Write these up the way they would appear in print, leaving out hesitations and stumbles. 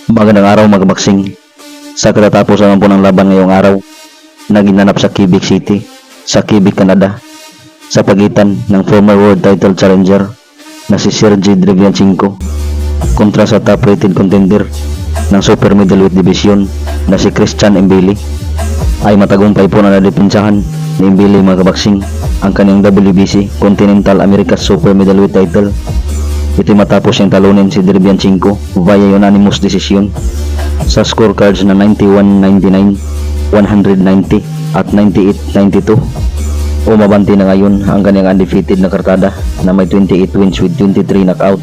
Magandang araw mga kabaksing. Sa katatapos naman po ng laban ngayong araw na ginanap sa Quebec City, sa Quebec, Canada, sa pagitan ng former world title challenger na si Sergey Derevyanchenko kontra sa top rated contender ng super middleweight division na si Christian Mbili, ay matagumpay po na nadepensahan ni Mbili mga kabaksing ang kanyang WBC Continental Americas Super Middleweight title. Ito'y matapos siyang talunin si Derevyanchenko via unanimous decision sa scorecards na 91-99, 190 at 98-92. Umabanti na ngayon ang kanyang undefeated na kartada na may 28 wins with 23 knockout.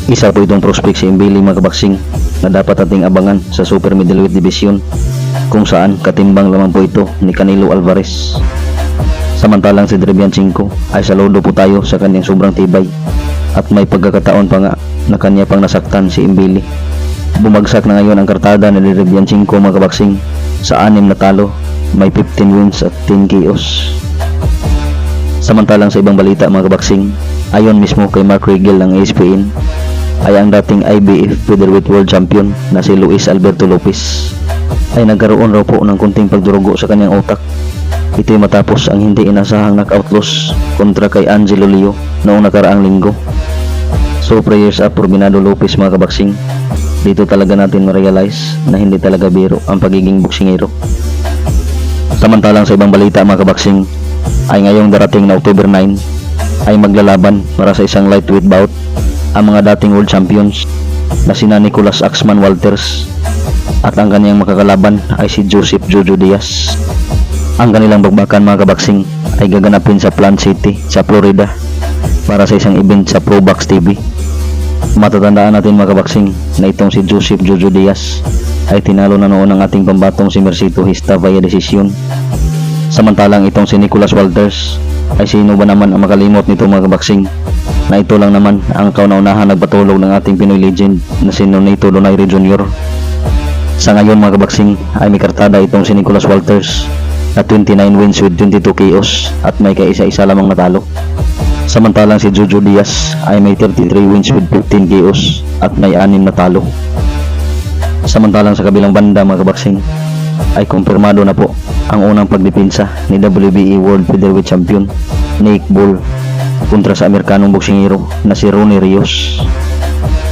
Isa po itong prospect si Mbili mga kabaksing na dapat ating abangan sa super middleweight division, kung saan katimbang lamang po ito ni Canelo Alvarez. Samantalang si Derevyanchenko ay saludo po tayo sa kanyang sobrang tibay at may pagkakataon pa nga na kanya pang nasaktan si Mbili. Bumagsak na ngayon ang kartada ni Derevyanchenko mga kabaksing sa 6 na talo, may 15 wins at 10 KOs. Samantalang sa ibang balita mga kabaksing, ayon mismo kay Mark Riegel ng ESPN, ay ang dating IBF Featherweight World Champion na si Luis Alberto Lopez ay nagkaroon raw po ng kunting pagdurugo sa kanyang utak. Ito'y matapos ang hindi inasahang knockout loss kontra kay Angelo Leo noong nakaraang linggo. So prayers up for Binado Lopez mga kabaksing. Dito talaga natin ma-realize na hindi talaga biro ang pagiging boksingero. Samantalang sa ibang balita mga kabaksing, ay ngayong darating na October 9 ay maglalaban para sa isang lightweight bout ang mga dating world champions na sina Nicholas Axman Walters at ang kanyang makakalaban ay si Joseph Jojo Diaz. Ang kanilang bagbakan mga kabaksing ay gaganapin sa Plant City sa Florida para sa isang event sa Probox TV. Matatandaan natin mga kabaksing na itong si Joseph Jojo Diaz ay tinalo na noon ng ating pambatong si Mercito Hista via decision. Samantalang itong si Nicholas Walters ay sino ba naman ang makalimot nito mga kabaksing, na ito lang naman ang kauna-unahan nagpatulog ng ating Pinoy legend na si Nonito Donaire Jr. Sa ngayon mga kabaksing ay may kartada itong si Nicholas Walters na 29 wins with 22 KOs at may kaisa-isa lamang natalo. Samantalang si Jojo Diaz ay may 33 wins with 15 KOs at may 6 na talo. Samantalang sa kabilang banda mga kabaksing ay kumpirmado na po ang unang pagdepensa ni WBE World Featherweight Champion Nick Ball kontra sa Amerikanong boksingero na si Ronnie Rios.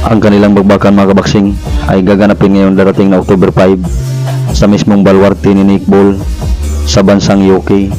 Ang kanilang bagbakan mga kabaksing ay gaganapin ngayon darating na October 5 sa mismong balwarte ni Nick Ball sa bansang UK